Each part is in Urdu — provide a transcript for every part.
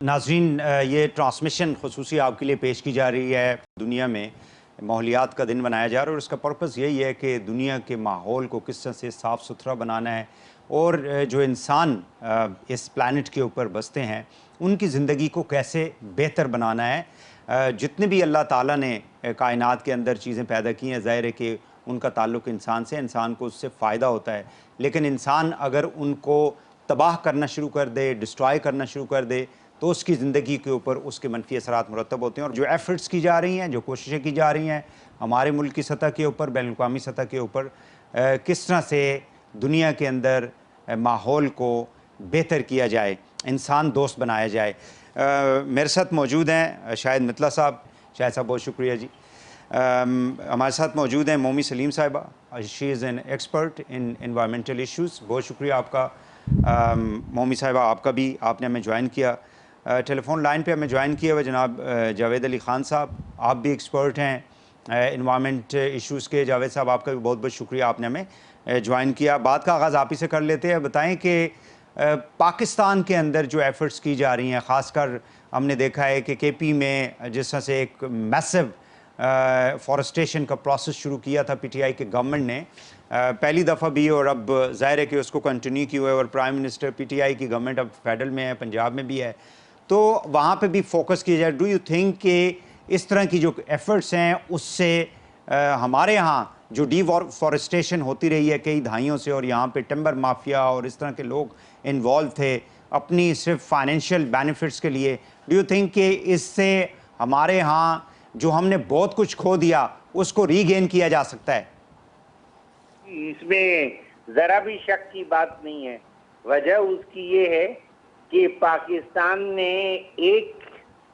ناظرین، یہ ٹرانسمیشن خصوصی آپ کے لیے پیش کی جا رہی ہے۔ دنیا میں ماحولیات کا دن منایا جا رہا ہے اور اس کا پرپس یہی ہے کہ دنیا کے ماحول کو کس طرح سے صاف ستھرا بنانا ہے اور جو انسان اس پلانٹ کے اوپر بستے ہیں ان کی زندگی کو کیسے بہتر بنانا ہے۔ جتنے بھی اللہ تعالیٰ نے کائنات کے اندر چیزیں پیدا کی ہیں، ظاہر ہے کہ ان کا تعلق انسان سے، انسان کو اس سے فائدہ ہوتا ہے، لیکن انسان اگر ان کو تباہ کرنا شروع کر دے، ڈسٹرائے کرنا شروع کر دے تو اس کی زندگی کے اوپر اس کے منفی اثرات مرتب ہوتے ہیں۔ اور جو ایفرٹس کی جا رہی ہیں، جو کوششیں کی جا رہی ہیں ہمارے ملک کی سطح کے اوپر، بین الاقوامی سطح کے اوپر، کس طرح سے دنیا کے اندر ماحول کو بہتر کیا جائے، انسان دوست بنایا جائے۔ میرے ساتھ موجود ہیں شاہد مطلع صاحب۔ شاہد صاحب بہت شکریہ جی۔ ہمارے ساتھ موجود ہیں مومی سلیم صاحبہ، she is an expert in environmental issues. بہت شکریہ آپ کا مومی صاحبہ، آپ کا بھی، آپ نے ہمیں جوائن کیا۔ ٹیلی فون لائن پہ ہمیں جوائن کیا ہوا جناب جاوید علی خان صاحب، آپ بھی ایکسپرٹ ہیں انوائرمنٹ ایشوز کے۔ جاوید صاحب آپ کا بھی بہت بہت شکریہ، آپ نے ہمیں جوائن کیا۔ بات کا آغاز آپ ہی سے کر لیتے ہیں۔ بتائیں کہ پاکستان کے اندر جو ایفرٹس کی جا رہی ہیں، خاص کر ہم نے دیکھا ہے کہ کے پی میں جس طرح سے ایک میسو فارسٹیشن کا پروسیس شروع کیا تھا پی ٹی آئی کے گورنمنٹ نے پہلی دفعہ بھی، اور اب ظاہر ہے کہ اس کو کنٹینیو کیا ہوا ہے، اور prime minister P T I کی گورنمنٹ اب فیڈرل میں ہے، پنجاب میں بھی ہے، تو وہاں پہ بھی فوکس کیا جائے۔ ڈو یو تھنک کہ اس طرح کی جو ایفرٹس ہیں اس سے ہمارے ہاں جو ڈی فارسٹیشن ہوتی رہی ہے کئی دہائیوں سے، اور یہاں پہ ٹمبر مافیا اور اس طرح کے لوگ انوالو تھے اپنی صرف فائنینشیل بینیفٹس کے لیے، ڈو یو تھنک کہ اس سے ہمارے ہاں جو ہم نے بہت کچھ کھو دیا اس کو ری گین کیا جا سکتا ہے؟ اس میں ذرا بھی شک کی بات نہیں ہے۔ وجہ اس کی یہ ہے کہ پاکستان نے ایک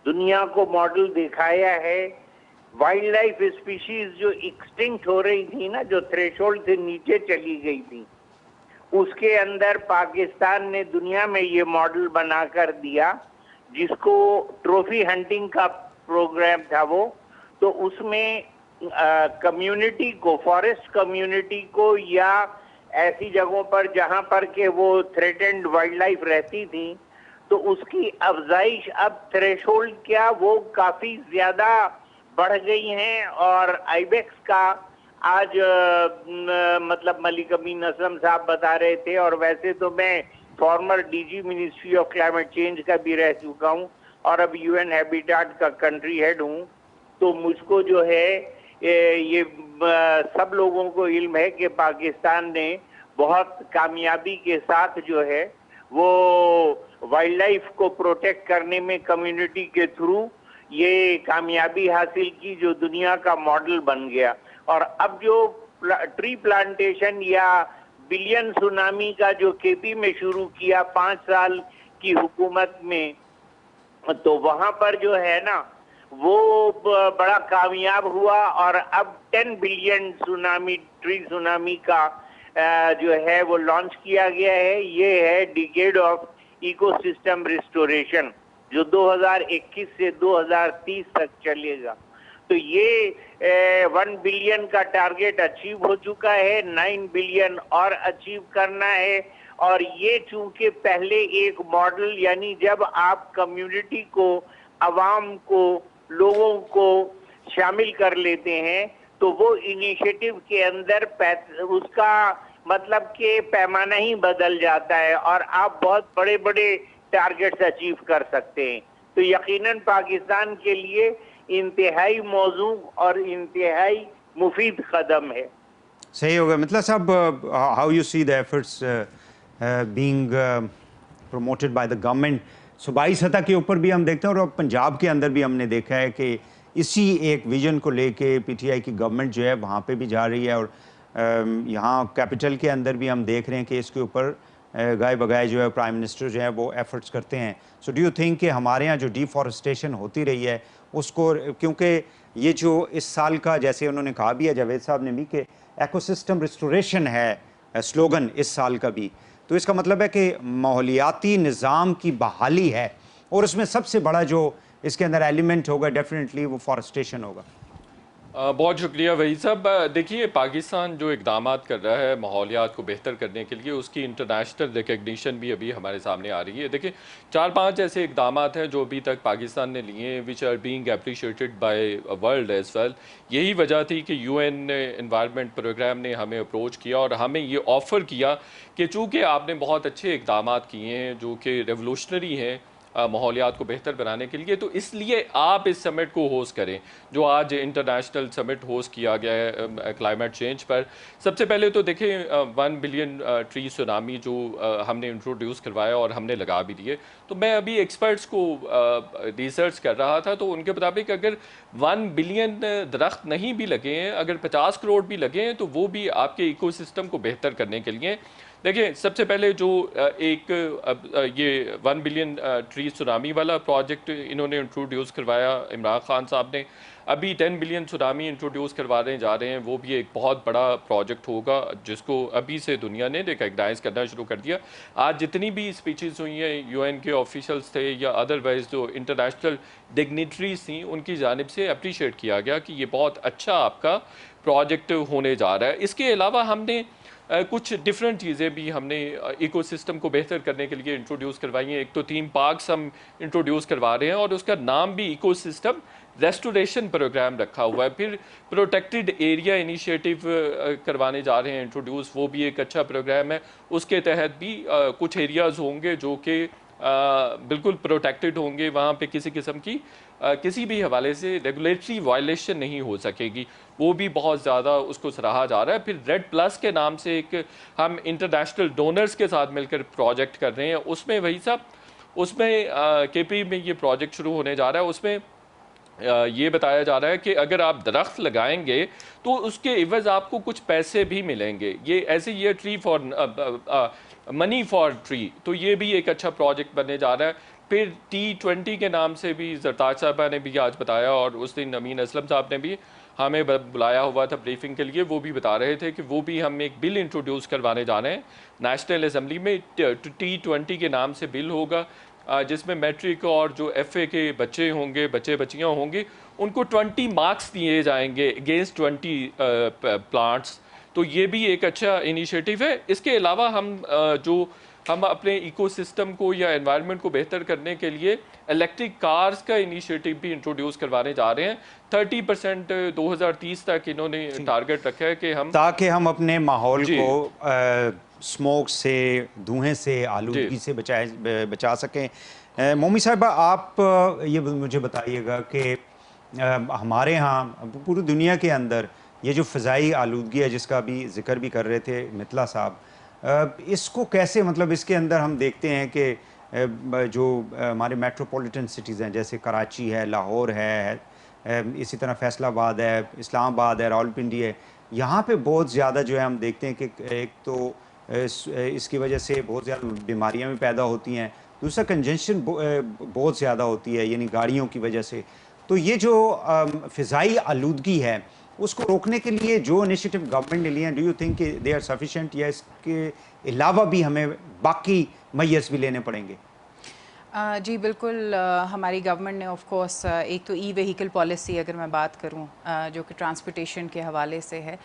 دنیا کو ماڈل دکھایا ہے۔ وائلڈ لائف اسپیشیز جو ایکسٹنکٹ ہو رہی تھی نا، جو تھریشولڈ سے نیچے چلی گئی تھی، اس کے اندر پاکستان نے دنیا میں یہ ماڈل بنا کر دیا، جس کو ٹروفی ہنٹنگ کا پروگرام تھا وہ، تو اس میں کمیونٹی کو، فارسٹ کمیونٹی کو، یا ایسی جگہوں پر جہاں پر کہ وہ تھریٹنڈ وائلڈ لائف رہتی تھی، تو اس کی افزائش اب تھریشولڈ کیا وہ کافی زیادہ بڑھ گئی ہیں۔ اور آئی بیکس کا آج مطلب ملک امین اسلم صاحب بتا رہے تھے، اور ویسے تو میں former D G ministry of climate change کا بھی رہ چکا ہوں اور اب یو این ہیبیٹاٹ کا کنٹری ہیڈ ہوں، تو مجھ کو جو ہے یہ سب لوگوں کو علم ہے کہ پاکستان نے بہت کامیابی کے ساتھ جو ہے وہ وائلڈ لائف کو پروٹیکٹ کرنے میں کمیونٹی کے تھرو یہ کامیابی حاصل کی، جو دنیا کا ماڈل بن گیا۔ اور اب جو ٹری پلانٹیشن یا بلین سونامی کا جو کے پی میں شروع کیا 5 سال کی حکومت میں، تو وہاں پر جو ہے نا وہ بڑا کامیاب ہوا، اور اب 10 بلین سونامی، ٹری سونامی کا جو ہے وہ لانچ کیا گیا ہے۔ یہ ہے decade of ecosystem restoration, جو 2021 سے 2030 تک چلے گا۔ تو یہ 1 بلین کا ٹارگیٹ اچیو ہو چکا ہے، 9 بلین اور اچیو کرنا ہے۔ اور یہ چونکہ پہلے ایک ماڈل، یعنی جب آپ کمیونٹی کو، عوام کو، لوگوں کو شامل کر لیتے ہیں تو وہ انیشیٹو کے اندر اس کا مطلب کہ پیمانہ ہی بدل جاتا ہے، اور آپ بہت بڑے بڑے ٹارگیٹس اچیو کر سکتے ہیں۔ تو یقیناً پاکستان کے لیے انتہائی موزوں اور انتہائی مفید قدم ہے۔ صحیح ہوگا مطلب صاحب، how you see the efforts being promoted by the government? صوبائی سطح کے اوپر بھی ہم دیکھتے ہیں، اور پنجاب کے اندر بھی ہم نے دیکھا ہے کہ اسی ایک ویژن کو لے کے پی ٹی آئی کی گورنمنٹ جو ہے وہاں پہ بھی جا رہی ہے، اور یہاں کیپٹل کے اندر بھی ہم دیکھ رہے ہیں کہ اس کے اوپر گائے بگائے جو ہے پرائم منسٹر جو ہے وہ ایفرٹس کرتے ہیں۔ سو ڈو یو تھنک کہ ہمارے ہاں جو ڈی فارسٹیشن ہوتی رہی ہے اس کو، کیونکہ یہ جو اس سال کا، جیسے انہوں نے کہا بھی ہے جاوید صاحب نے بھی، کہ ایکو سسٹم ریسٹوریشن ہے سلوگن اس سال کا بھی، تو اس کا مطلب ہے کہ ماحولیاتی نظام کی بحالی ہے، اور اس میں سب سے بڑا جو اس کے اندر ایلیمنٹ ہوگا ڈیفینیٹلی وہ فارسٹیشن ہوگا۔ بہت شکریہ وحید صاحب۔ دیکھیے پاکستان جو اقدامات کر رہا ہے ماحولیات کو بہتر کرنے کے لیے، اس کی انٹرنیشنل ریکگنیشن بھی ابھی ہمارے سامنے آ رہی ہے۔ دیکھیں 4-5 ایسے اقدامات ہیں جو ابھی تک پاکستان نے لیے ہیں which are being appreciated by world as well. یہی وجہ تھی کہ یو این انوائرمنٹ پروگرام نے ہمیں اپروچ کیا اور ہمیں یہ آفر کیا کہ چونکہ آپ نے بہت اچھے اقدامات کیے ہیں جو کہ ریولوشنری ہیں ماحولیات کو بہتر بنانے کے لیے، تو اس لیے آپ اس سمٹ کو ہوسٹ کریں جو آج انٹرنیشنل سمٹ ہوسٹ کیا گیا ہے کلائمیٹ چینج پر۔ سب سے پہلے تو دیکھیں 1 بلین ٹری سونامی جو ہم نے انٹروڈیوس کروایا اور ہم نے لگا بھی دیے، تو میں ابھی ایکسپرٹس کو ریسرچ کر رہا تھا، تو ان کے مطابق اگر 1 بلین درخت نہیں بھی لگے ہیں، اگر 50 کروڑ بھی لگے ہیں، تو وہ بھی آپ کے ایکو سسٹم کو بہتر کرنے کے لیے۔ دیکھیں سب سے پہلے جو ایک یہ 1 بلین ٹری سونامی والا پروجیکٹ انہوں نے انٹروڈیوس کروایا عمران خان صاحب نے، ابھی 10 بلین سونامی انٹروڈیوس کروانے جا رہے ہیں، وہ بھی ایک بہت بڑا پروجیکٹ ہوگا جس کو ابھی سے دنیا نے ریکگنائز کرنا شروع کر دیا۔ آج جتنی بھی اسپیچز ہوئی ہیں یو این کے آفیشلز تھے یا ادروائز جو انٹرنیشنل ڈگنیٹریز تھیں، ان کی جانب سے اپریشیٹ کیا گیا کہ یہ بہت اچھا آپ کا پروجیکٹ ہونے جا رہا ہے۔ اس کے علاوہ ہم نے کچھ ڈفرینٹ چیزیں بھی ہم نے ایکو سسٹم کو بہتر کرنے کے لیے انٹروڈیوس کروائی ہیں۔ ایک تو تھیم پارکس ہم انٹروڈیوس کروا رہے ہیں اور اس کا نام بھی ایکو سسٹم ریسٹوریشن پروگرام رکھا ہوا ہے۔ پھر پروٹیکٹڈ ایریا انیشیٹو کروانے جا رہے ہیں انٹروڈیوس، وہ بھی ایک اچھا پروگرام ہے۔ اس کے تحت بھی کچھ ایریاز ہوں گے جو کہ بالکل پروٹیکٹڈ ہوں گے، وہاں پہ کسی قسم کی کسی بھی حوالے سے ریگولیٹری وائلیشن نہیں ہو سکے گی، وہ بھی بہت زیادہ اس کو سراہا جا رہا ہے۔ پھر ریڈ پلس کے نام سے ایک ہم انٹرنیشنل ڈونرز کے ساتھ مل کر پروجیکٹ کر رہے ہیں، اس میں وہی صاحب اس میں کے پی میں یہ پروجیکٹ شروع ہونے جا رہا ہے۔ اس میں یہ بتایا جا رہا ہے کہ اگر آپ درخت لگائیں گے تو اس کے عوض آپ کو کچھ پیسے بھی ملیں گے، یہ ایسے یہ tree for money for tree, تو یہ بھی ایک اچھا پروجیکٹ بننے جا رہا ہے۔ پھر T20 کے نام سے بھی زرتاج صاحبہ نے بھی آج بتایا اور اس دن امین اسلم صاحب نے بھی ہمیں بلایا ہوا تھا بریفنگ کے لیے، وہ بھی بتا رہے تھے کہ وہ بھی ہم ایک بل انٹروڈیوس کروانے جا رہے ہیں نیشنل اسمبلی میں۔ T20 کے نام سے بل ہوگا جس میں میٹرک اور جو ایف اے کے بچے ہوں گے، بچے بچیاں ہوں گی، ان کو 20 مارکس دیے جائیں گے اگینسٹ 20 پلانٹس، تو یہ بھی ایک اچھا انیشیٹو ہے۔ اس کے علاوہ ہم اپنے ایکو سسٹم کو یا انوائرمنٹ کو بہتر کرنے کے لیے الیکٹرک کارز کا انیشیٹو بھی انٹروڈیوس کروانے جا رہے ہیں۔ 30% 2030 تک انہوں نے ٹارگٹ رکھا ہے کہ ہم تاکہ ہم اپنے ماحول کو سموک سے، دھوئیں سے، آلودگی سے بچا سکیں۔ مومی صاحبہ آپ یہ مجھے بتائیے گا کہ ہمارے ہاں پوری دنیا کے اندر یہ جو فضائی آلودگی ہے جس کا بھی ذکر بھی کر رہے تھے متلا صاحب، اس کو کیسے مطلب اس کے اندر ہم دیکھتے ہیں کہ جو ہمارے میٹروپولیٹن سٹیز ہیں جیسے کراچی ہے، لاہور ہے، اسی طرح فیصل آباد ہے، اسلام آباد ہے، راولپنڈی ہے، یہاں پہ بہت زیادہ جو ہے ہم دیکھتے ہیں کہ ایک تو اس کی وجہ سے بہت زیادہ بیماریاں بھی پیدا ہوتی ہیں، دوسرا کنجنشن بہت زیادہ ہوتی ہے یعنی گاڑیوں کی وجہ سے۔ تو یہ جو فضائی آلودگی ہے اس کو روکنے کے لیے جو انیشیٹو گورنمنٹ نے لیے ہیں، ڈو یو تھنک کہ دے آر سفیشینٹ، یا اس کے علاوہ بھی ہمیں باقی میئرز بھی لینے پڑیں گے؟ جی بالکل، ہماری گورنمنٹ نے آف کورس ایک تو ای وہیکل پالیسی اگر میں بات کروں جو کہ ٹرانسپورٹیشن کے حوالے سے ہے،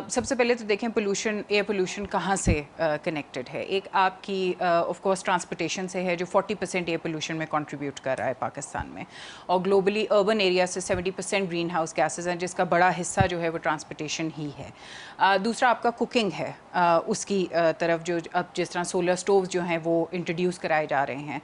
سب سے پہلے تو دیکھیں پولوشن، ایئر پولوشن کہاں سے کنیکٹڈ ہے۔ ایک آپ کی آف کورس ٹرانسپورٹیشن سے ہے جو 40% ایئر پولوشن میں کنٹریبیوٹ کر رہا ہے پاکستان میں، اور گلوبلی اربن ایریا سے 70% گرین ہاؤس گیسز ہیں جس کا بڑا حصہ جو ہے وہ ٹرانسپورٹیشن ہی ہے۔ دوسرا آپ کا کوکنگ ہے، اس کی طرف جو اب جس طرح سولر سٹووز جو ہیں وہ انٹروڈیوس کرائے جا رہے ہیں،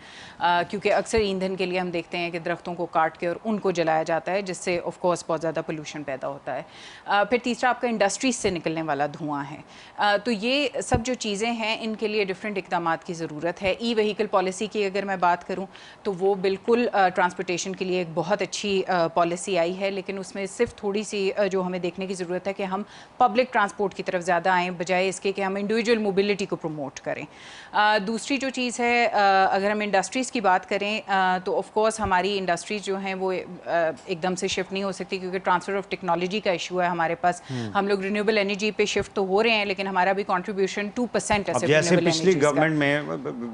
کیونکہ اکثر ایندھن کے لیے ہم دیکھتے ہیں کہ درختوں کو کاٹ کے اور ان کو جلایا جاتا ہے جس سے آف کورس بہت زیادہ پولوشن پیدا ہوتا ہے۔ پھر تیسرا آپ کا انڈسٹریز سے نکلنے والا دھواں ہے۔ تو یہ سب جو چیزیں ہیں ان کے لیے ڈفرینٹ اقدامات کی ضرورت ہے۔ ای وہیکل پالیسی کی اگر میں بات کروں تو وہ بالکل ٹرانسپورٹیشن کے لیے ایک بہت اچھی پالیسی آئی ہے، لیکن اس میں صرف تھوڑی سی جو ہمیں دیکھنے کی ضرورت ہے کہ ہم پبلک ٹرانسپورٹ کی طرف زیادہ آئیں بجائے اس کے کہ ہم انڈیویجول موبلٹی کو پروموٹ کریں۔ دوسری جو چیز ہے اگر ہم انڈسٹریز کی بات کریں تو آف کورس ہماری انڈسٹریز جو ہیں وہ ایک دم سے شفٹ نہیں ہو سکتی کیونکہ ٹرانسفر آف ٹیکنالوجی کا ایشو ہے ہمارے پاس۔ ہم لوگ رینیویبل انرجی پہ شفٹ تو ہو رہے ہیں لیکن ہمارا بھی کنٹریبیوشن 2% ہے۔ جیسے پچھلی گورنمنٹ میں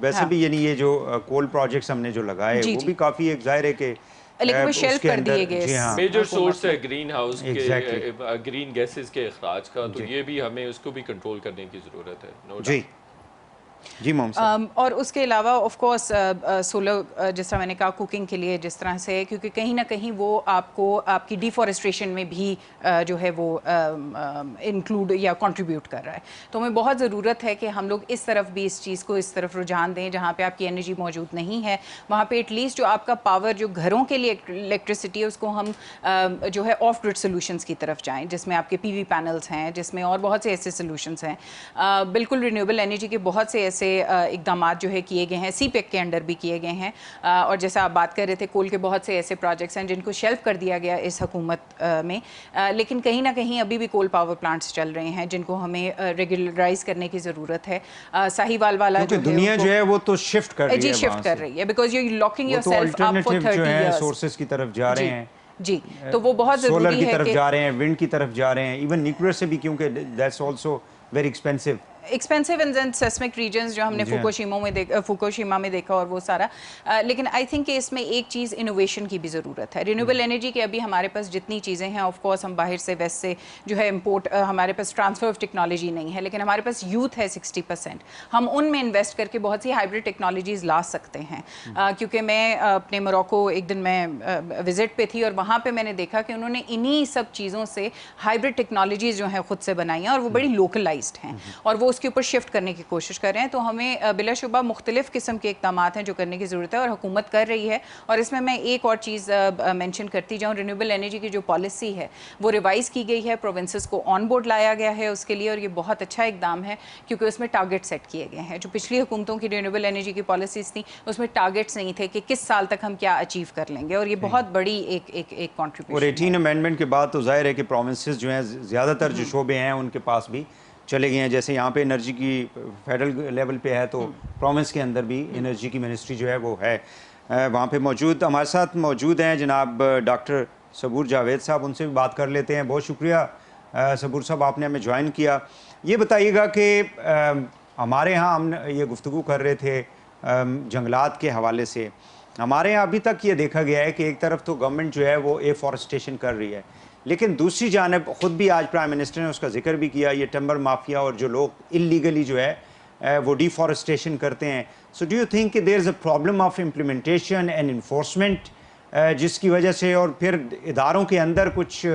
ویسے بھی یعنی یہ جو کول پروجیکٹس ہم نے جو لگائے وہ بھی کافی ایک ظاہر ہے کہ لیکن وہ اس شیلف کے کر اندر دیے گئے. جی ہاں میجر سورس ہے گرین ہاؤس کے Exactly. گرین گیسز کے اخراج کا, تو یہ بھی ہمیں اس کو بھی کنٹرول کرنے کی ضرورت ہے. نو جی جی محمد صاحب. اور اس کے علاوہ آف کورس سولر جس طرح میں نے کہا کوکنگ کے لیے جس طرح سے, کیونکہ کہیں نہ کہیں وہ آپ کو آپ کی ڈیفارسٹریشن میں بھی جو ہے وہ انکلوڈ یا کنٹریبیوٹ کر رہا ہے. تو ہمیں بہت ضرورت ہے کہ ہم لوگ اس طرف بھی اس چیز کو اس طرف رجحان دیں, جہاں پہ آپ کی انرجی موجود نہیں ہے وہاں پہ ایٹ لیسٹ جو آپ کا پاور جو گھروں کے لیے الیکٹریسٹی ہے اس کو ہم جو ہے آف گرڈ سولوشنس کی طرف جائیں, جس میں آپ کے پی وی پینلز ہیں, جس میں اور بہت سے ایسے سولوشنس ہیں. بالکل رینیویبل انرجی کے بہت سے ایسے اقدامات جو ہے کیے گئے ہیں, سی پیک کے انڈر بھی کیے گئے ہیں. اور جیسا آپ بات کر رہے تھے کول کے بہت سے ایسے پروجیکٹس ہیں جن کو شیلف کر دیا گیا اس حکومت میں, لیکن کہیں نہ کہیں ابھی بھی کول پاور پلانٹس چل رہے ہیں جن کو ہمیں ریگولرائز کرنے کی ضرورت ہے. ساہیوال والا کیونکہ دنیا جو ہے وہ تو شفٹ کر رہی ہے, جی شفٹ کر رہی ہے, because you locking your self up for 30 جو ہے ایئرس. سورسز کی طرف جا رہے ہیں, جی تو وہ بہت سولر ضروری کی ہے طرف کہ جا رہے ہیں, ونڈ کی طرف جا رہے ہیں, ایون نیوکلیر سے بھی, کیونکہ that's also very expensive. Expensive in seismic regions جو ہم نے فوکوشیما میں دیکھا اور وہ سارا. لیکن آئی تھنک کہ اس میں ایک چیز انوویشن کی بھی ضرورت ہے. رینیویبل انرجی کے ابھی ہمارے پاس جتنی چیزیں ہیں آف کورس ہم باہر سے ویسٹ سے جو ہے امپورٹ, ہمارے پاس ٹرانسفر آف ٹیکنالوجی نہیں ہے, لیکن ہمارے پاس یوتھ ہے 60%. ہم ان میں انویسٹ کر کے بہت سی ہائیبرڈ ٹیکنالوجیز لا سکتے ہیں. کیونکہ میں اپنے موروکو ایک دن میں وزٹ پہ تھی اور وہاں پہ میں نے دیکھا کہ انہوں نے انہی سب چیزوں سے ہائیبرڈ ٹیکنالوجیز جو ہیں خود سے بنائی ہیں اور وہ بڑی لوکلائزڈ ہیں اور وہ اس کے اوپر شفٹ کرنے کی کوشش کر رہے ہیں. تو ہمیں بلا شبہ مختلف قسم کے اقدامات ہیں جو کرنے کی ضرورت ہے اور حکومت کر رہی ہے. اور اس میں ایک اور چیز مینشن کرتی جاؤں, رینیویبل انرجی کی جو پالیسی ہے وہ ریوائز کی گئی ہے, پروونسز کو آن بورڈ لایا گیا ہے اس کے لیے, اور یہ بہت اچھا اقدام ہے کیونکہ اس میں ٹارگیٹ سیٹ کیے گئے ہیں. جو پچھلی حکومتوں کی رینیویبل انرجی کی پالیسیز تھیں اس میں ٹارگیٹس نہیں تھے کہ کس سال تک ہم کیا اچیو کر لیں گے, اور یہ بہت بڑی ایک کنٹریبیوشن. اور 18 امینڈمنٹ کے بعد تو ظاہر ہے کہ پروونسز جو ہیں زیادہ تر جو شعبے ہیں ان کے پاس بھی چلے گئے ہیں. جیسے یہاں پہ انرجی کی فیڈرل لیول پہ ہے تو پروونس کے اندر بھی انرجی کی منسٹری جو ہے وہ ہے وہاں پہ موجود. ہمارے ساتھ موجود ہیں جناب ڈاکٹر صبور جاوید صاحب, ان سے بھی بات کر لیتے ہیں. بہت شکریہ صبور صاحب آپ نے ہمیں جوائن کیا. یہ بتائیے گا کہ ہمارے ہاں ہم یہ گفتگو کر رہے تھے جنگلات کے حوالے سے. ہمارے یہاں ابھی تک یہ دیکھا گیا ہے کہ ایک طرف تو گورنمنٹ جو ہے وہ ایفورسٹیشن کر رہی ہے, لیکن دوسری جانب خود بھی آج پرائم منسٹر نے اس کا ذکر بھی کیا, یہ ٹمبر مافیا اور جو لوگ اللیگلی جو ہے وہ ڈیفارسٹیشن کرتے ہیں. سو ڈو یو تھنک کہ there is a problem of implementation and enforcement, جس کی وجہ سے, اور پھر اداروں کے اندر کچھ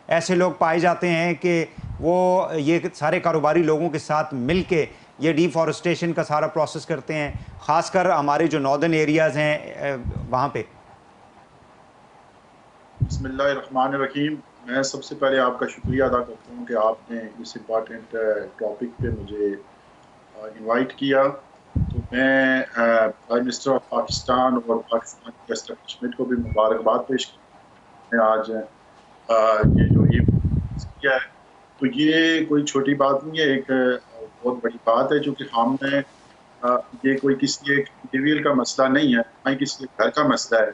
ایسے لوگ پائے جاتے ہیں کہ وہ یہ سارے کاروباری لوگوں کے ساتھ مل کے یہ ڈیفارسٹیشن کا سارا پروسیس کرتے ہیں, خاص کر ہمارے جو ناردرن ایریاز ہیں وہاں پہ. بسم اللہ الرحمن الرحیم. میں سب سے پہلے آپ کا شکریہ ادا کرتا ہوں کہ آپ نے اس امپارٹنٹ ٹاپک پہ مجھے انوائٹ کیا. تو میں پرائم منسٹر آف پاکستان اور پاکستان کے اسٹیبلشمنٹ کو بھی مبارکباد پیش کرتا ہوں. میں آج یہ جو کیا ہے تو یہ کوئی چھوٹی بات نہیں ہے, ایک بہت بڑی بات ہے, چونکہ ہم نے یہ کوئی کسی ایک انڈیویجول کا مسئلہ نہیں ہے, نہ کسی ایک گھر کا مسئلہ ہے,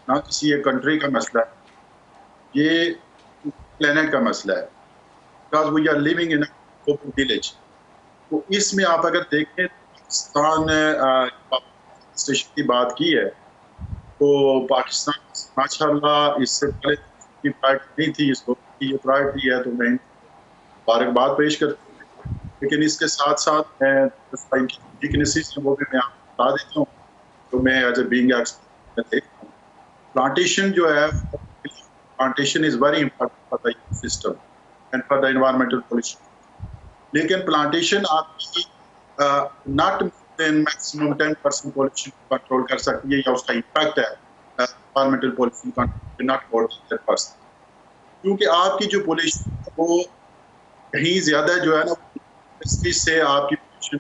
نہ کسی ایک کنٹری کا مسئلہ ہے, یہ پلینٹ کا مسئلہ ہے. Because we are living in a village. تو اس میں آپ اگر دیکھیں پاکستان اسٹیشن کی بات کی ہے تو پاکستان ماشاء اللہ اس سے پہلے کی پرائرٹی نہیں تھی, اس کو یہ پرائرٹی ہے, تو میں مبارکباد پیش کرتا ہوں. لیکن اس کے ساتھ ساتھ میں ویکنیسز ہیں وہ بھی میں آپ کو بتا دیتا ہوں, تو میں ایز اے بینگ ایکسپرٹ دیکھتا ہوں. پلانٹیشن جو ہے, plantation is very important for the system and for the environmental pollution. لیکن پلانٹیشن آپ کی ناٹ میکسیمم 10% پولیوشن کنٹرول کر سکتی ہے, یا اس کا امپیکٹ ہے environmental pollution control not more than 10%. کیونکہ آپ کی جو پولیوشن وہ کہیں زیادہ جو ہے نا انڈسٹری سے آپ کی پولیوشن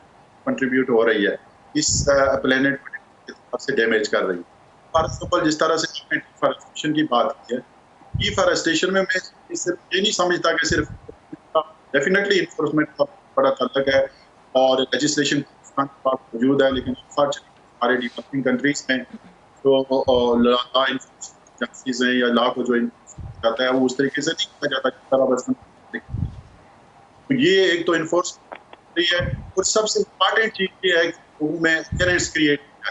کنٹریبیوٹ ہو رہی ہے, اس پلینٹ سے ڈیمیج کر رہی ہے. فار ایگزامپل جس طرح سے آپ نے ڈیفارسٹیشن کی بات کی ہے, ڈیفارسٹیشن میں یہ نہیں سمجھتا کہ صرف ڈیفینیٹلی انفورسمنٹ کا بڑا تعلق ہے اور لیجسلیشن موجود ہے, لیکن ہمارے ڈیولپنگ کنٹریز میں جو لا ایجنسیز ہیں یا لا کو جو جاتا ہے وہ اس طریقے سے نہیں کیا جاتا جس طرح بس. یہ ایک تو انفورسمنٹ ہے, اور سب سے امپارٹینٹ چیز یہ ہے کہ میں اویئرنیس کریٹ کیا.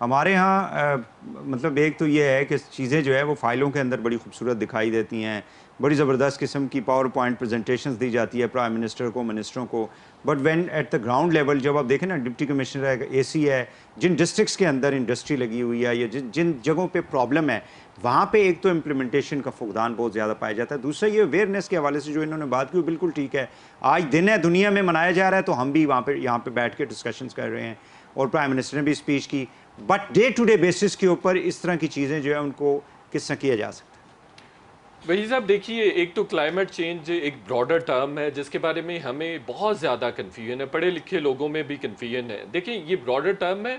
ہمارے ہاں مطلب ایک تو یہ ہے کہ چیزیں جو ہے وہ فائلوں کے اندر بڑی خوبصورت دکھائی دیتی ہیں, بڑی زبردست قسم کی پاور پوائنٹ پریزنٹیشنز دی جاتی ہے پرائم منسٹر کو, منسٹروں کو, but when at the ground level جب آپ دیکھیں نا ڈپٹی کمشنر ہے, اے سی ہے, جن ڈسٹرکٹس کے اندر انڈسٹری لگی ہوئی ہے یا جن جگہوں پہ پرابلم ہے وہاں پہ ایک تو امپلیمنٹیشن کا فقدان بہت زیادہ پایا جاتا ہے. دوسرا یہ اویئرنیس کے حوالے سے جو انہوں نے بات کی وہ بالکل ٹھیک ہے, آج دن ہے دنیا میں منایا جا رہا ہے تو ہم بھی یہاں پہ بیٹھ کے ڈسکشنز کر رہے ہیں اور پرائم منسٹر نے بھی اسپیچ کی, but day to day basis کے اوپر اس طرح کی چیزیں جو ہے ان کو کس طرح کیا جا سکتا ہے؟ وہی صاحب دیکھیے, ایک تو کلائمیٹ چینج ایک براڈر ٹرم ہے جس کے بارے میں ہمیں بہت زیادہ کنفیوژن ہے, پڑھے لکھے لوگوں میں بھی کنفیوژن ہے. دیکھیں یہ براڈر ٹرم ہے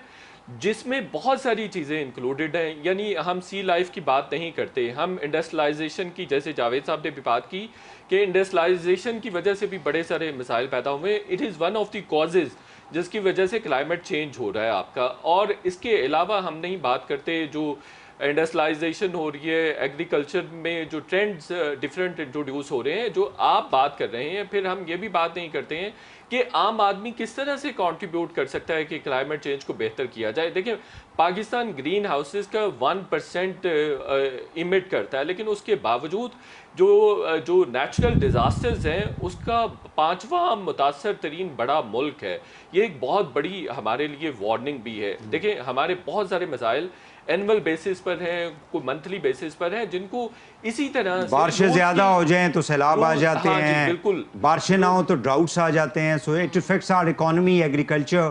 جس میں بہت ساری چیزیں انکلوڈڈ ہیں, یعنی ہم سی لائف کی بات نہیں کرتے, ہم انڈسٹریلائزیشن کی, جیسے جاوید صاحب نے بھی بات کی کہ انڈسٹریلائزیشن کی وجہ سے بھی بڑے سارے مسائل پیدا ہوئے. It is one of the causes جس کی وجہ سے کلائمیٹ چینج ہو رہا ہے آپ کا. اور اس کے علاوہ ہم نہیں بات کرتے جو انڈسٹریلائزیشن ہو رہی ہے, ایگریکلچر میں جو ٹرینڈز ڈفرینٹ انٹروڈیوس ہو رہے ہیں جو آپ بات کر رہے ہیں, پھر ہم یہ بھی بات نہیں کرتے ہیں کہ عام آدمی کس طرح سے کنٹریبیوٹ کر سکتا ہے کہ کلائمیٹ چینج کو بہتر کیا جائے. دیکھیں پاکستان گرین ہاؤسز کا 1% ایمٹ کرتا ہے, لیکن اس کے باوجود جو نیچرل ڈیزاسٹرز ہیں اس کا 5واں متاثر ترین بڑا ملک ہے. یہ ایک بہت بڑی ہمارے لیے وارننگ بھی ہے. دیکھیں ہمارے بہت سارے مسائل اینول بیسس پر ہیں, کوئی منتھلی بیسس پر ہیں, جن کو اسی طرح بارشیں زیادہ ہو جائیں تو سیلاب آ جاتے ہیں, بالکل بارشیں نہ ہوں تو ڈراؤٹس آ جاتے ہیں, so it affects our economy, agriculture.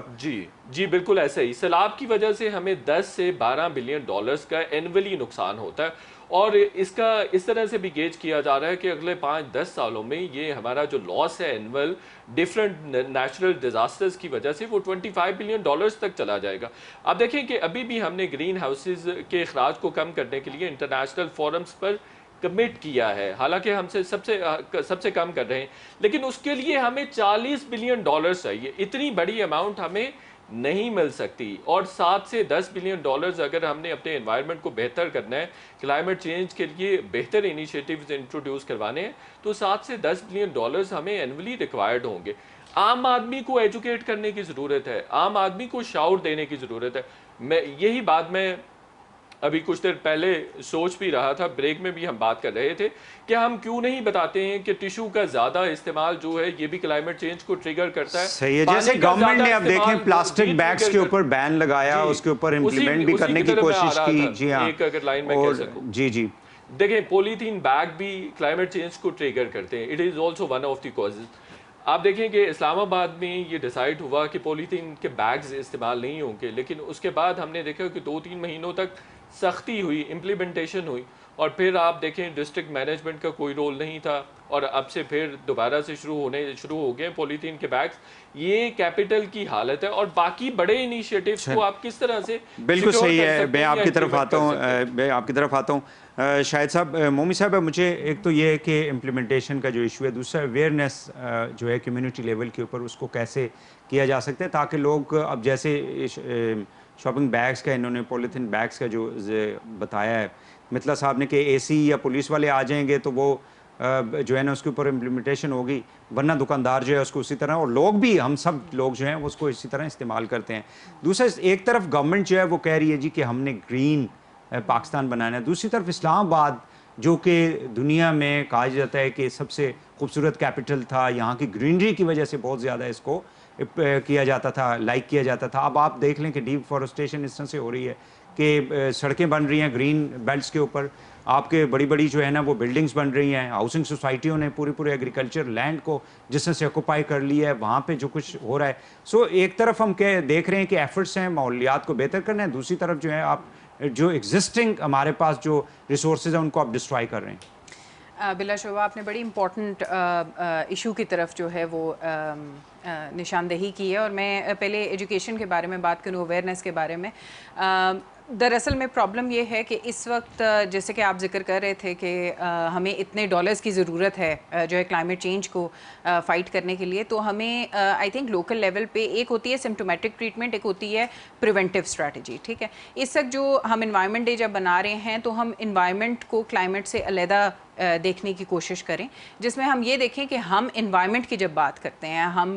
جی بالکل ایسا ہی. سیلاب کی وجہ سے ہمیں 10 سے 12 بلین ڈالرز کا اینولی نقصان ہوتا ہے, اور اس کا اس طرح سے بھی گیج کیا جا رہا ہے کہ اگلے 5-10 سالوں میں یہ ہمارا جو لاس ہے اینول ڈفرینٹ نیچرل ڈیزاسٹرز کی وجہ سے وہ 25 بلین ڈالرز تک چلا جائے گا. آپ دیکھیں کہ ابھی بھی ہم نے گرین ہاؤسز کے اخراج کو کم کرنے کے لیے انٹرنیشنل فورمز پر کمٹ کیا ہے, حالانکہ ہم سے سب سے کم کر رہے ہیں, لیکن اس کے لیے ہمیں 40 بلین ڈالرز چاہیے. اتنی بڑی اماؤنٹ ہمیں نہیں مل سکتی, اور 7 سے 10 بلین ڈالرز اگر ہم نے اپنے انوائرمنٹ کو بہتر کرنا ہے, کلائمیٹ چینج کے لیے بہتر انیشیٹیوز انٹروڈیوس کروانے ہیں, تو 7 سے 10 بلین ڈالرز ہمیں اینولی ریکوائرڈ ہوں گے. عام آدمی کو ایجوکیٹ کرنے کی ضرورت ہے, عام آدمی کو شعور دینے کی ضرورت ہے. یہی بات میں ابھی کچھ دیر پہلے سوچ بھی رہا تھا, بریک میں بھی ہم بات کر رہے تھے کہ ہم کیوں نہیں بتاتے ہیں کہ ٹیشو کا زیادہ استعمال جو ہے یہ بھی کلائمیٹ چینج کو ٹریگر کرتا ہے. صحیح ہے, جیسے گورنمنٹ نے اب دیکھیں پلاسٹک بیگز کے اوپر بین لگایا, اس کے اوپر امپلیمنٹ بھی کرنے کی کوشش کی. جی ہاں, ایک اگر لائن میں کہہ سکوں, جی دیکھیں پولیتھین بیگ بھی کلائمیٹ چینج کو ٹریگر کرتے ہیں. It is also one of the causes. آپ دیکھیں کہ اسلام آباد میں یہ ڈیسائیڈ ہوا کہ پولیتھین کے بیگز استعمال نہیں ہوں گے, لیکن اس کے بعد ہم نے دیکھا کہ 2-3 مہینوں تک سختی ہوئی, امپلیمنٹیشن ہوئی, اور پھر آپ دیکھیں ڈسٹرکٹ مینجمنٹ کا کوئی رول نہیں تھا, اور اب سے پھر دوبارہ سے شروع ہو گئے پولیتھین کے بیگز. یہ کیپٹل کی حالت ہے, اور باقی بڑے انیشیٹیوز کو آپ کس طرح سے بالکل صحیح ہے. میں آپ کی طرف آتا ہوں, شاہد صاحب, مومی صاحب, مجھے ایک تو یہ ہے کہ امپلیمنٹیشن کا جو ایشو ہے, دوسرا اویئرنیس جو ہے کمیونٹی لیول کے اوپر اس کو کیسے کیا جا سکتا ہے تاکہ لوگ, اب جیسے شاپنگ بیگز کا انہوں نے پولیتھین بیگز کا جو بتایا ہے مطلع صاحب نے کہ اے سی یا پولیس والے آ جائیں گے تو وہ جو ہے نا اس کے اوپر امپلیمنٹیشن ہوگی, ورنہ دکاندار جو ہے اس کو اسی طرح, اور لوگ بھی, ہم سب لوگ جو ہیں اس کو اسی طرح استعمال کرتے ہیں. دوسرا ایک طرف گورنمنٹ جو ہے وہ کہہ رہی ہے جی کہ ہم نے گرین پاکستان بنانا ہے, دوسری طرف اسلام آباد جو کہ دنیا میں کہا جاتا ہے کہ سب سے خوبصورت کیپٹل تھا, یہاں کی گرینری کی وجہ سے بہت زیادہ اس کو کیا جاتا تھا, لائک کیا جاتا تھا. اب آپ دیکھ لیں کہ ڈی فارسٹیشن اس طرح سے ہو رہی ہے کہ سڑکیں بن رہی ہیں گرین بیلٹس کے اوپر, آپ کے بڑی جو ہے نا وہ بلڈنگز بن رہی ہیں, ہاؤسنگ سوسائٹیوں نے پورے ایگریکلچر لینڈ کو جس طرح سے آکوپائی کر لیا ہے, وہاں پہ جو کچھ ہو رہا ہے. سو ایک طرف ہم دیکھ رہے ہیں کہ ایفرٹس ہیں ماحولیات کو بہتر کرنا ہے, دوسری طرف جو ہے آپ جو ایگزسٹنگ ہمارے پاس جو ریسورسز ہیں ان کو آپ ڈسٹرائی کر رہے ہیں. بلا شبہ آپ نے بڑی امپورٹنٹ ایشو کی طرف جو ہے وہ نشاندہی کی ہے, اور میں پہلے ایجوکیشن کے بارے میں بات کروں, اویئرنیس کے بارے میں. دراصل میں پرابلم یہ ہے کہ اس وقت جیسے کہ آپ ذکر کر رہے تھے کہ ہمیں اتنے ڈالرز کی ضرورت ہے جو ہے کلائمیٹ چینج کو فائٹ کرنے کے لیے, تو ہمیں آئی تھنک لوکل لیول پہ ایک ہوتی ہے سمپٹومیٹک ٹریٹمنٹ, ایک ہوتی ہے پریونٹیو اسٹریٹجی. ٹھیک ہے, اس وقت جو ہم انوائرمنٹ ڈے جب بنا رہے ہیں تو ہم انوائرمنٹ کو کلائمیٹ سے علیحدہ دیکھنے کی کوشش کریں, جس میں ہم یہ دیکھیں کہ ہم انوائرمنٹ کی جب بات کرتے ہیں, ہم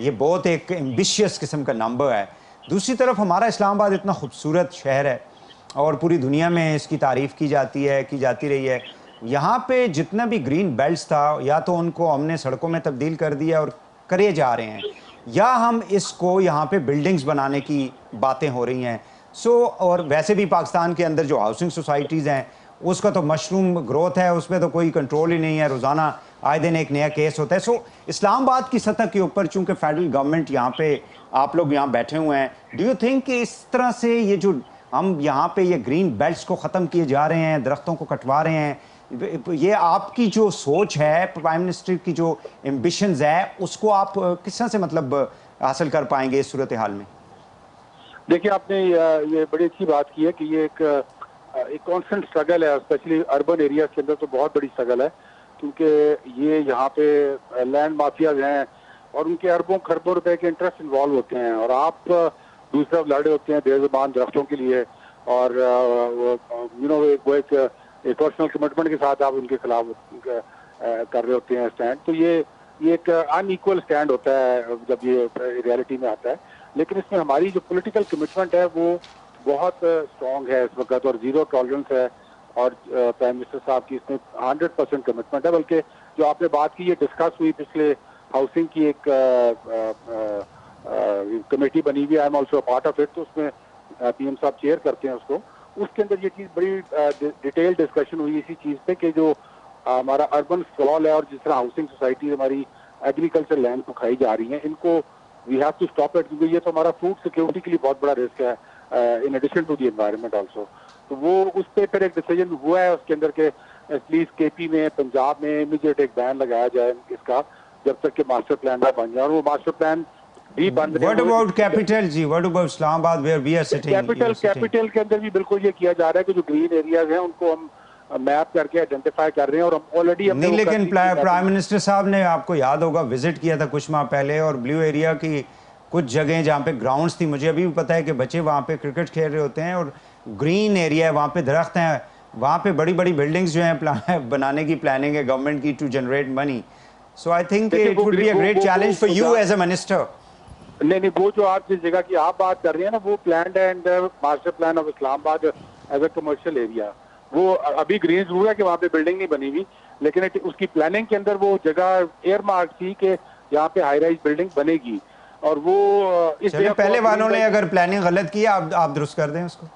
یہ بہت ایک ایمبیشیس قسم کا نمبر ہے. دوسری طرف ہمارا اسلام آباد اتنا خوبصورت شہر ہے اور پوری دنیا میں اس کی تعریف کی جاتی رہی ہے. یہاں پہ جتنا بھی گرین بیلٹس تھا یا تو ان کو ہم نے سڑکوں میں تبدیل کر دیا اور کرے جا رہے ہیں, یا ہم اس کو یہاں پہ بلڈنگز بنانے کی باتیں ہو رہی ہیں. اور ویسے بھی پاکستان کے اندر جو ہاؤسنگ سوسائٹیز ہیں اس کا تو مشروم گروتھ ہے, اس میں تو کوئی کنٹرول ہی نہیں ہے, روزانہ آئے دن ایک نیا کیس ہوتا ہے. اسلام آباد کی سطح کے اوپر چونکہ فیڈرل گورنمنٹ یہاں پہ آپ لوگ یہاں بیٹھے ہوئے ہیں, ڈو یو تھنک کہ اس طرح سے یہ جو ہم یہاں پہ یہ گرین بیلٹس کو ختم کیے جا رہے ہیں, درختوں کو کٹوا رہے ہیں, یہ آپ کی جو سوچ ہے, پرائم منسٹر کی جو ایمبیشنز ہے, اس کو آپ کس طرح سے مطلب حاصل کر پائیں گے اس صورتحال میں؟ دیکھیے آپ نے یہ بڑی اچھی بات کی ہے کہ یہ ایک کانسٹنٹ اسٹرگل ہے, اسپیشلی اربن ایریاز کے اندر تو بہت بڑی اسٹرگل ہے, کیونکہ یہ یہاں پہ لینڈ مافیاز ہیں اور ان کے اربوں خربوں روپے کے انٹرسٹ انوالو ہوتے ہیں, اور آپ دوسرا لڑے ہوتے ہیں بے زبان درختوں کے لیے, اور وہ ایک پرسنل کمٹمنٹ کے ساتھ آپ ان کے خلاف کر رہے ہوتے ہیں اسٹینڈ. تو یہ ایک ان ایکول اسٹینڈ ہوتا ہے جب یہ ریئلٹی میں آتا ہے. لیکن اس میں ہماری جو پولیٹیکل کمٹمنٹ ہے وہ بہت اسٹرانگ ہے اس وقت, اور زیرو ٹالرنس ہے, اور پرائم منسٹر صاحب کی اس میں 100% کمٹمنٹ ہے. بلکہ جو آپ نے بات کی یہ ڈسکس ہوئی پچھلے ہاؤسنگ کی ایک کمیٹی بنی ہوئی ہے, I am also part of it, تو اس میں پی ایم صاحب چیئر کرتے ہیں اس کو. اس کے اندر یہ چیز بڑی ڈیٹیل ڈسکشن ہوئی اسی چیز پہ کہ جو ہمارا اربن اسپرال ہے اور جس طرح ہاؤسنگ سوسائٹیز ہماری ایگریکلچر لینڈ کو کھائی جا رہی ہیں, ان کو we have to stop it, کیونکہ یہ تو ہمارا فوڈ سیکورٹی کے لیے بہت بڑا رسک ہے in addition to the environment also. تو وہ اس پہ پھر ایک ڈیسیجن ہوا ہے اس کے اندر کہ پلیز کے پی میں, پنجاب میں امیڈیٹ ایک بین لگایا جائے اس کا, جب تک کہ ماسٹر پلان نہ بن جائے. اور وہ ماسٹر پلان بھی بن رہے ہیں. What about capital G, what about اسلام آباد where we are sitting? Capital کے اندر بھی بالکل یہ کیا جا رہا ہے کہ جو گرین ایریاز ہیں ان کو ہم میپ کر کے آئیڈینٹیفائی کر رہے ہیں, اور ہم آلریڈی نہیں, لیکن پرائم منسٹر صاحب نے آپ کو یاد ہوگا وزٹ کیا تھا کچھ ماہ پہلے, اور بلیو ایریا کی کچھ جگہیں جہاں پہ گراؤنڈز تھی, مجھے ابھی بھی پتہ ہے کہ بچے وہاں پہ کرکٹ کھیل رہے ہوتے ہیں, اور گرین ایریا ہے, وہاں پہ درخت ہیں, وہاں پہ بڑی بڑی بلڈنگز جو ہیں بنانے کی پلاننگ ہے گورنمنٹ کی to generate money. So I think it would be a great challenge for you as a minister. نہیں, وہ جو آپ جس جگہ کی آپ بات کر رہے ہیں نا, وہ planned and master plan of Islamabad as a commercial area. وہ ابھی گرین ضرور ہے کہ وہاں پہ بلڈنگ نہیں بنی ہوئی, لیکن اس کی پلاننگ کے اندر وہ جگہ ایئر مارک تھی کہ یہاں پہ ہائی رائز بلڈنگ بنے گی. اور وہ اس پہلے والوں نے اگر پلاننگ غلط کی آپ درست کر دیں اس کو.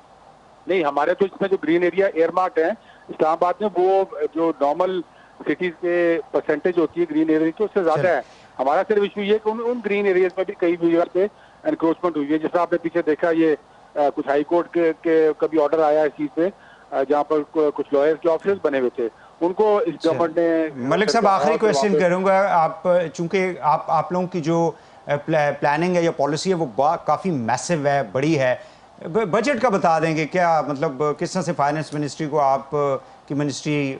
نہیں, ہمارے تو اس میں جو گرین ایریا ایئر مارک ہے اسلام آباد میں, وہ جو نارمل سٹیز کے پرسنٹیج ہوتی ہے گرین ایریا کی اس سے زیادہ ہے. ہمارا صرف ایشو یہ کہ ان گرین ایریاز میں بھی کئی جگہ پہ انکروچمنٹ ہوئی ہے. جس طرح آپ نے پیچھے دیکھا یہ کچھ ہائی کورٹ کے کبھی آرڈر آیا اس چیز پہ, جہاں پر کچھ لائرز کے آفسز بنے ہوئے تھے, ان کو اس گورنمنٹ نے. ملک صاحب آخری کویسچن کروں گا, آپ چونکہ آپ لوگوں کی جو پلاننگ ہے یا پالیسی ہے وہ کافی میسو ہے, بڑی ہے, بجٹ کا بتا دیں کہ کیا مطلب کس طرح سے فائنانس منسٹری کو آپ کی منسٹری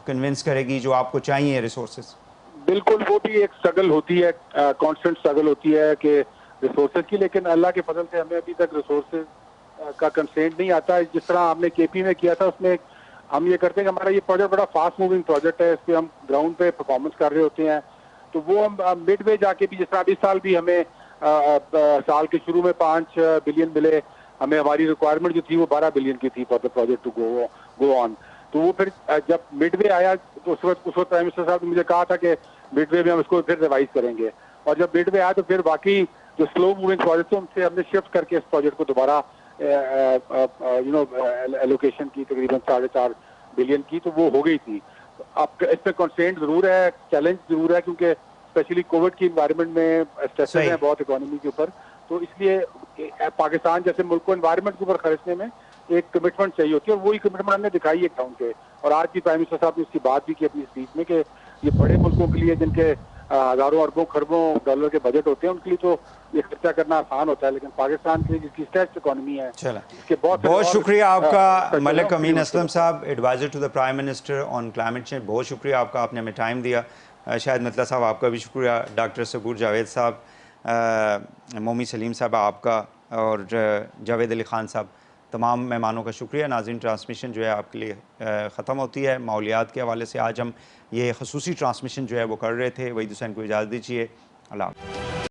کنونس کرے گی جو آپ کو چاہیے ریسورسز؟ بالکل, وہ بھی ایک اسٹرگل ہوتی ہے, کانسٹنٹ اسٹرگل ہوتی ہے کہ ریسورسز کی, لیکن اللہ کے فضل سے ہمیں ابھی تک ریسورسز کا کنسٹرینٹ نہیں آتا. جس طرح ہم نے کے پی میں کیا تھا, اس میں ہم یہ کرتے ہیں کہ ہمارا یہ پروجیکٹ بڑا فاسٹ موونگ پروجیکٹ ہے, اس پہ ہم گراؤنڈ پہ پرفارمنس کر رہے ہوتے ہیں. تو وہ ہم مڈ وے جا کے بھی, جس طرح اس سال بھی ہمیں سال کے شروع میں 5 بلین ملے, ہمیں ہماری ریکوائرمنٹ جو تھی وہ 12 بلین کی تھی for the project to go on. تو وہ پھر جب مڈ وے آیا تو اس وقت پرائم منسٹر صاحب نے مجھے کہا تھا کہ مڈ وے میں ہم اس کو پھر ریوائز کریں گے, اور جب مڈ وے آیا تو پھر باقی جو سلو موونگ پروجیکٹ ان سے ہم نے شفٹ کر کے اس پروجیکٹ کو دوبارہ ایلوکیشن کی تقریباً 4.5 بلین کی, تو وہ ہو گئی تھی. اب اس میں کنسٹرینٹ ضرور ہے, چیلنج ضرور ہے, کیونکہ اسپیشلی کووڈ کی انوائرمنٹ میں اسٹریسز ہیں بہت اکانومی کے اوپر. تو اس لیے پاکستان جیسے ملک کو انوائرمنٹ کے اوپر خرچنے میں ایک کمٹمنٹ چاہیے ہوتی ہے, اور وہی کمٹمنٹ ہم نے دکھائی ہے گراؤنڈ پہ. اور آج بھی پرائم منسٹر صاحب نے اس کی بات بھی کی اپنی اسپیچ میں کہ یہ بڑے ملکوں کے لیے جن کے ہزاروں اربوں خربوں ڈالر کے بجٹ ہوتے ہیں, ان کے لیے تو یہ خرچہ کرنا آسان ہوتا ہے, لیکن پاکستان کے لیے جس کی اسٹریچڈ اکانومی ہے, اس کے بہت شکریہ آپ کا ملک امین اسلم صاحب, adviser to the prime minister on climate change. بہت شکریہ آپ کا, آپ نے ہمیں ٹائم دیا. شاہد مطلع صاحب آپ کا بھی شکریہ, ڈاکٹر ثبور جاوید صاحب, مومی سلیم صاحب آپ کا, اور جاوید علی خان صاحب, تمام مہمانوں کا شکریہ. ناظرین, ٹرانسمیشن جو ہے آپ کے لیے ختم ہوتی ہے. ماحولیات کے حوالے سے آج ہم یہ خصوصی ٹرانسمیشن جو ہے وہ کر رہے تھے. وحید حسین کو اجازت دیجیے, اللہ حافظ.